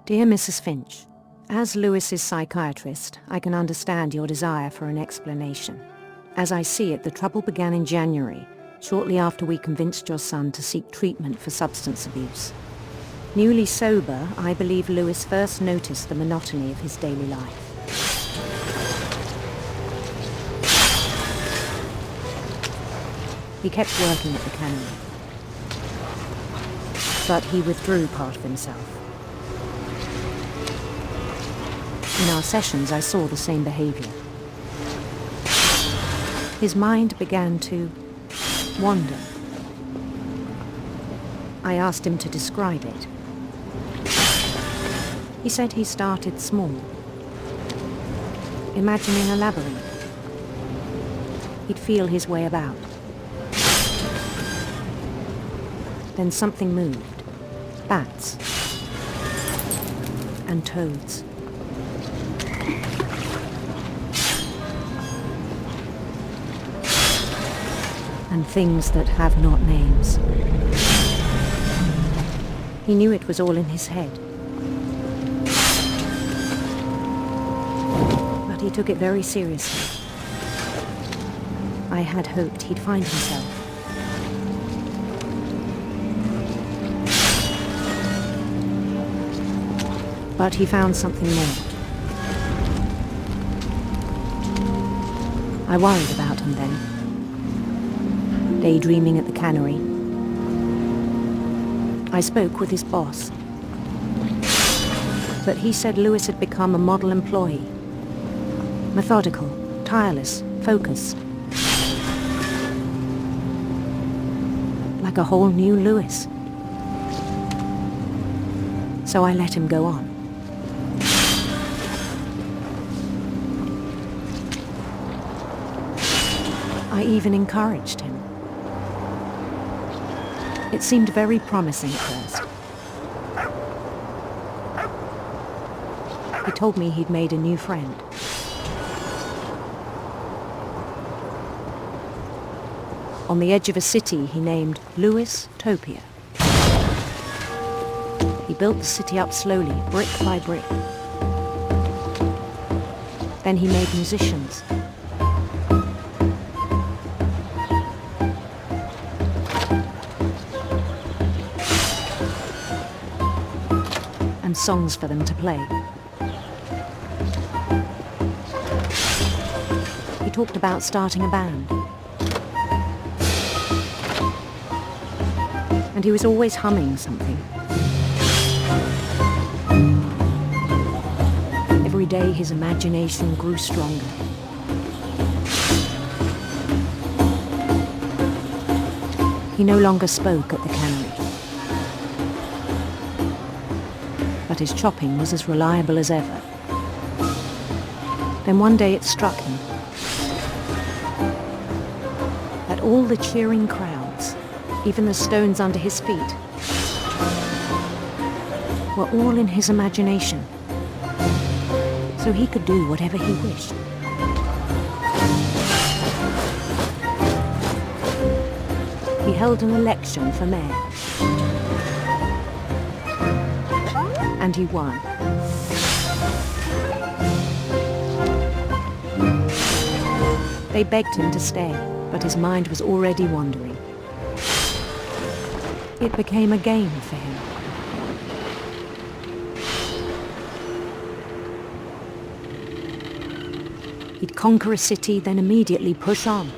Dear Mrs. Finch, as Lewis's psychiatrist, I can understand your desire for an explanation. As I see it, the trouble began in January, shortly after we convinced your son to seek treatment for substance abuse. Newly sober, I believe Lewis first noticed the monotony of his daily life. He kept working at the cannery, but he withdrew part of himself. In our sessions, I saw the same behavior. His mind began to wander. I asked him to describe it. He said he started small, imagining a labyrinth. He'd feel his way about. Then something moved. Bats and toads. And things that have not names. He knew it was all in his head. But he took it very seriously. I had hoped he'd find himself. But he found something more. I worried about him then. Daydreaming at the cannery. I spoke with his boss. But he said Lewis had become a model employee. Methodical, tireless, focused. Like a whole new Lewis. So I let him go on. I even encouraged him. It seemed very promising at first. He told me he'd made a new friend. On the edge of a city he named Lewis-topia. He built the city up slowly, brick by brick. Then he made musicians. And songs for them to play. He talked about starting a band. And he was always humming something. Every day his imagination grew stronger. He no longer spoke at the cannery. But his chopping was as reliable as ever. Then one day it struck him that all the cheering crowds, even the stones under his feet, were all in his imagination, so he could do whatever he wished. He held an election for mayor. And he won. They begged him to stay, but his mind was already wandering. It became a game for him. He'd conquer a city, then immediately push on.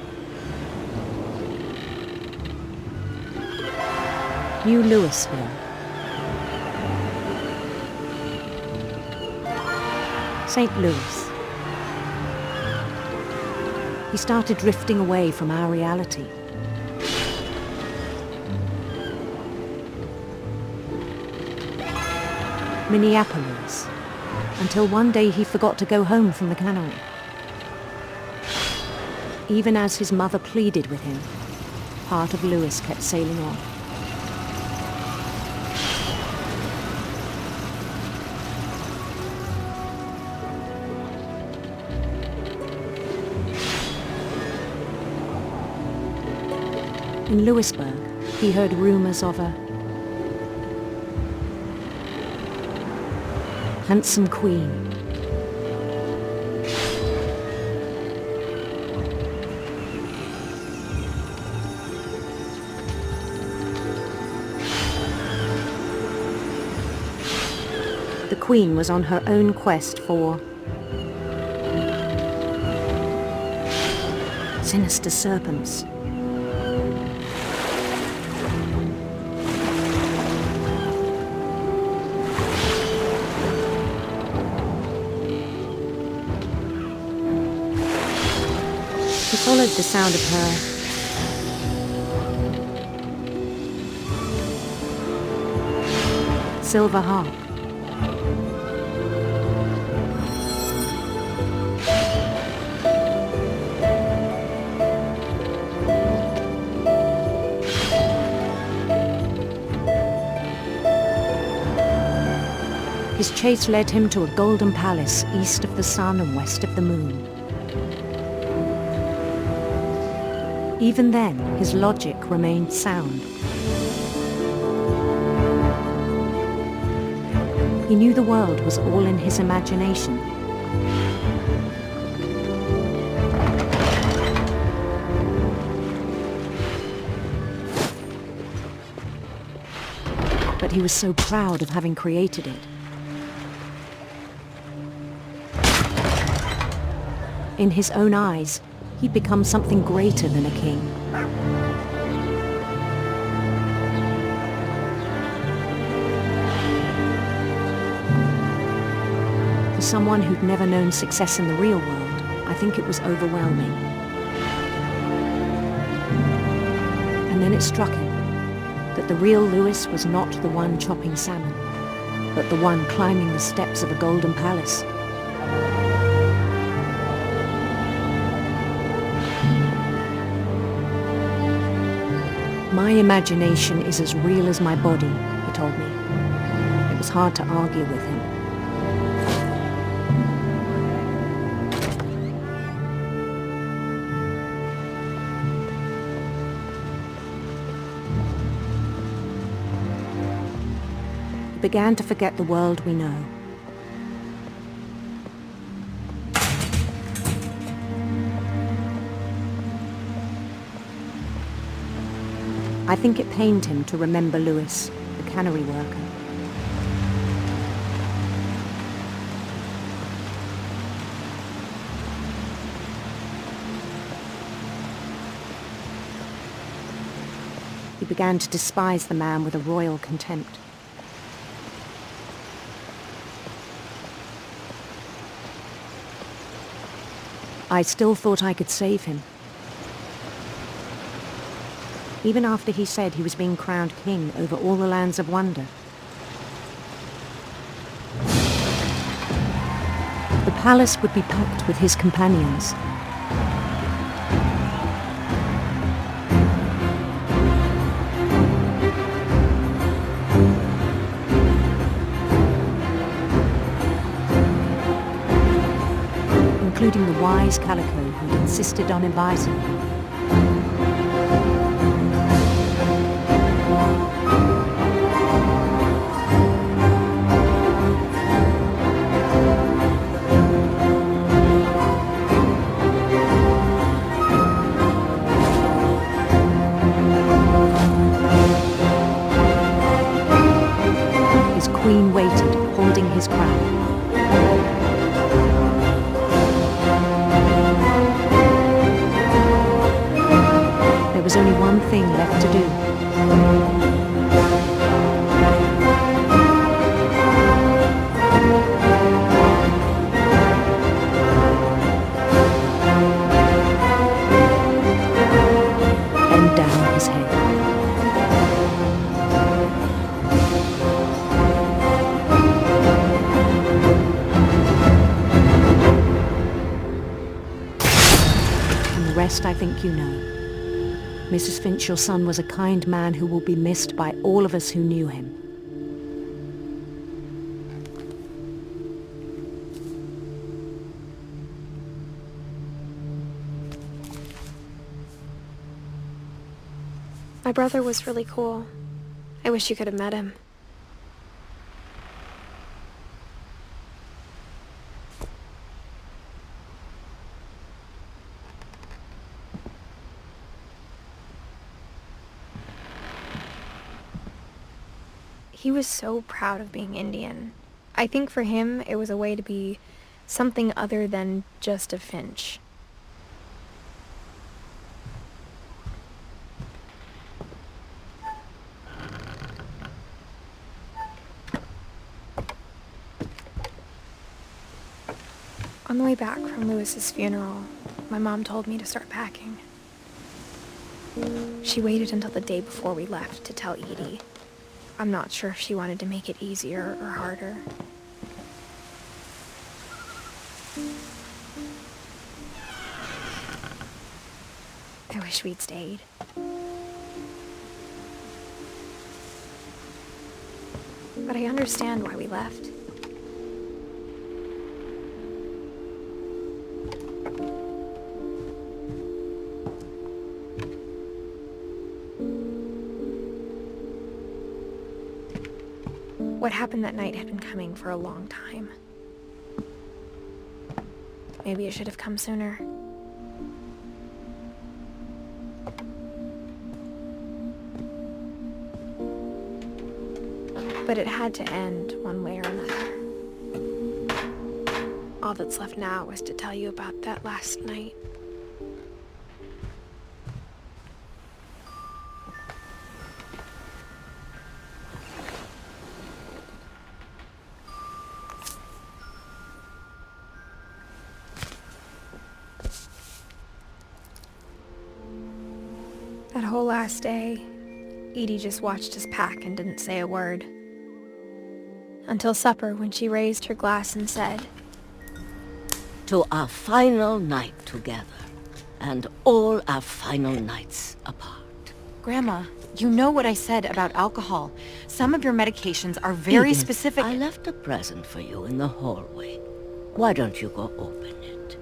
New Louisville. St. Louis. He started drifting away from our reality. Minneapolis, until one day he forgot to go home from the cannery. Even as his mother pleaded with him, part of Lewis kept sailing on. In Lewisburg, he heard rumors of a Handsome queen. The queen was on her own quest for sinister serpents. He followed the sound of her silver harp. His chase led him to a golden palace east of the sun and west of the moon. Even then, his logic remained sound. He knew the world was all in his imagination. But he was so proud of having created it. In his own eyes, he'd become something greater than a king. For someone who'd never known success in the real world, I think it was overwhelming. And then it struck him that the real Lewis was not the one chopping salmon, but the one climbing the steps of a golden palace. My imagination is as real as my body, he told me. It was hard to argue with him. He began to forget the world we know. I think it pained him to remember Lewis, the cannery worker. He began to despise the man with a royal contempt. I still thought I could save him. Even after he said he was being crowned king over all the lands of wonder. The palace would be packed with his companions. Including the wise Calico who'd insisted on advising him. Queen waited, holding his crown. There was only one thing left to do. Bend down his head. I think you know. Mrs. Finch, your son was a kind man who will be missed by all of us who knew him. My brother was really cool. I wish you could have met him. He was so proud of being Indian. I think for him, it was a way to be something other than just a Finch. On the way back from Lewis's funeral, my mom told me to start packing. She waited until the day before we left to tell Edie. I'm not sure if she wanted to make it easier or harder. I wish we'd stayed. But I understand why we left. What happened that night had been coming for a long time. Maybe it should have come sooner. But it had to end one way or another. All that's left now is to tell you about that last night. That whole last day, Edie just watched us pack and didn't say a word. Until supper, when she raised her glass and said, "To our final night together, and all our final nights apart." Grandma, you know what I said about alcohol. Some of your medications are very Edith, specific. I left a present for you in the hallway. Why don't you go open it?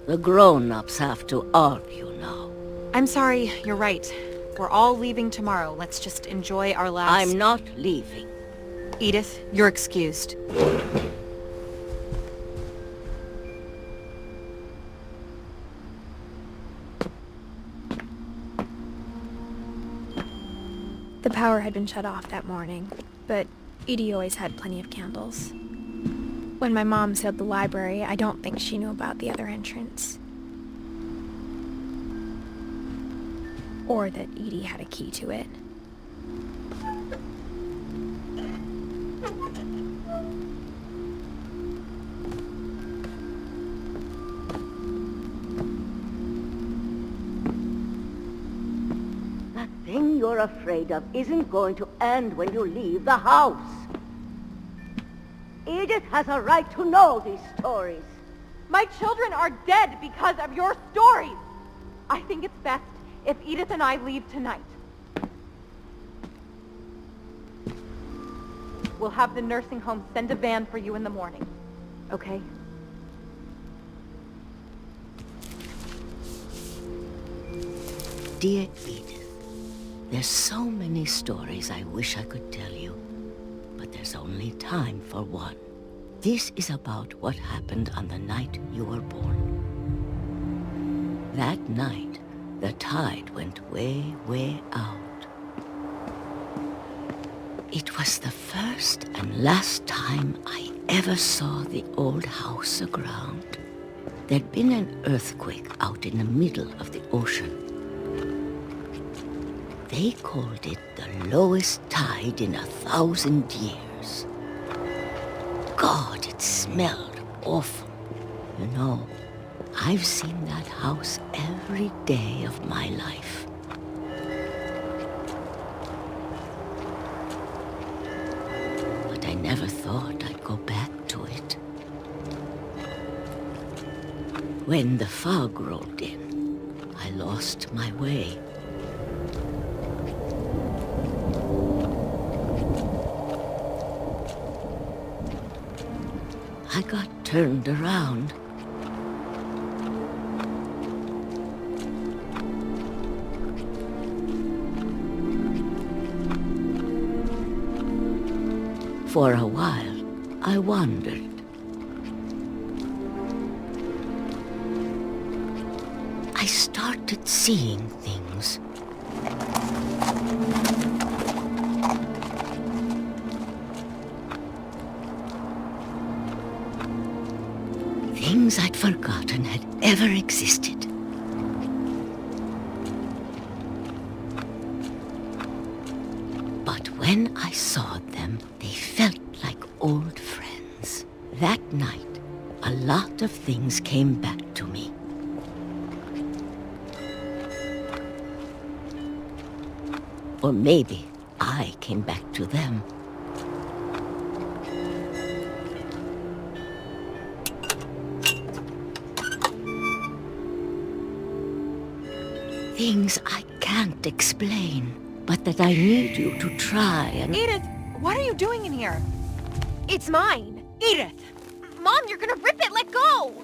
The grown-ups have to argue now. I'm sorry, you're right. We're all leaving tomorrow. Let's just enjoy our last... I'm not leaving. Edith, you're excused. The power had been shut off that morning, but Edie always had plenty of candles. When my mom sealed the library, I don't think she knew about the other entrance. Or that Edie had a key to it. That thing you're afraid of isn't going to end when you leave the house. Edith has a right to know these stories. My children are dead because of your stories. I think it's best if Edith and I leave tonight. We'll have the nursing home send a van for you in the morning, okay? Dear Edith, there's so many stories I wish I could tell you, but there's only time for one. This is about what happened on the night you were born. That night, the tide went way, way out. It was the first and last time I ever saw the old house aground. There'd been an earthquake out in the middle of the ocean. They called it the lowest tide in 1,000 years. God, it smelled awful. You know, I've seen that house every day of my life. But I never thought I'd go back to it. When the fog rolled in, I lost my way. I got turned around. For a while, I wandered. I started seeing things. forgotten had ever existed. But when I saw them, they felt like old friends. That night, a lot of things came back to me. Or maybe I came back to them. Things I can't explain, but that I need you to try and... Edith, what are you doing in here? It's mine. Edith! Mom, you're gonna rip it! Let go!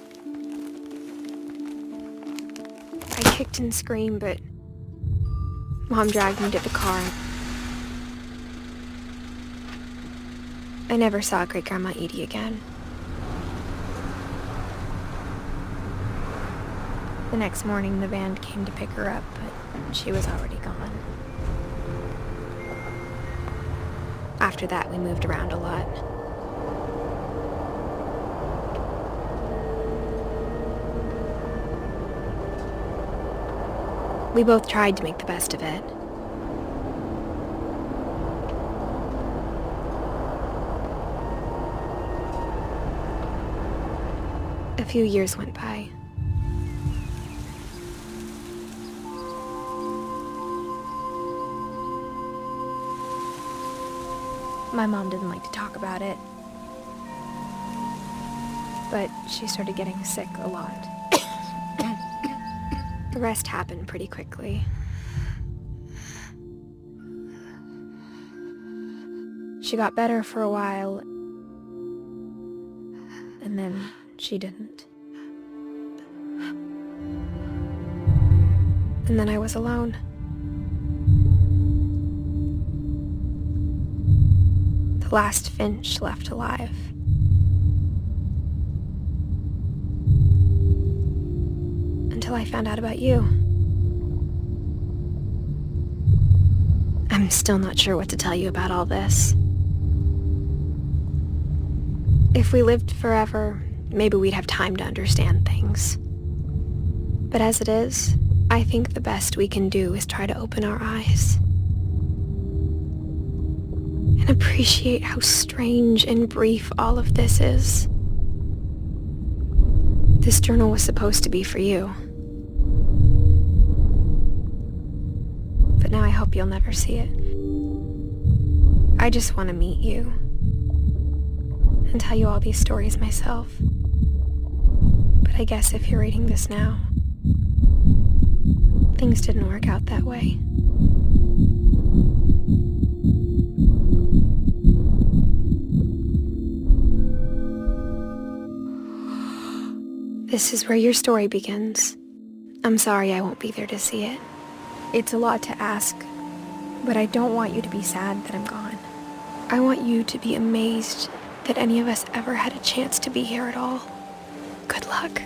I kicked and screamed, but Mom dragged me to the car. I never saw Great-Grandma Edie again. The next morning, the van came to pick her up, but she was already gone. After that, we moved around a lot. We both tried to make the best of it. A few years went by. My mom didn't like to talk about it, but she started getting sick a lot. The rest happened pretty quickly. She got better for a while, and then she didn't. And then I was alone. The last Finch left alive. Until I found out about you. I'm still not sure what to tell you about all this. If we lived forever, maybe we'd have time to understand things. But as it is, I think the best we can do is try to open our eyes. And appreciate how strange and brief all of this is. This journal was supposed to be for you. But now I hope you'll never see it. I just want to meet you. And tell you all these stories myself. But I guess if you're reading this now, things didn't work out that way. This is where your story begins. I'm sorry I won't be there to see it. It's a lot to ask, but I don't want you to be sad that I'm gone. I want you to be amazed that any of us ever had a chance to be here at all. Good luck.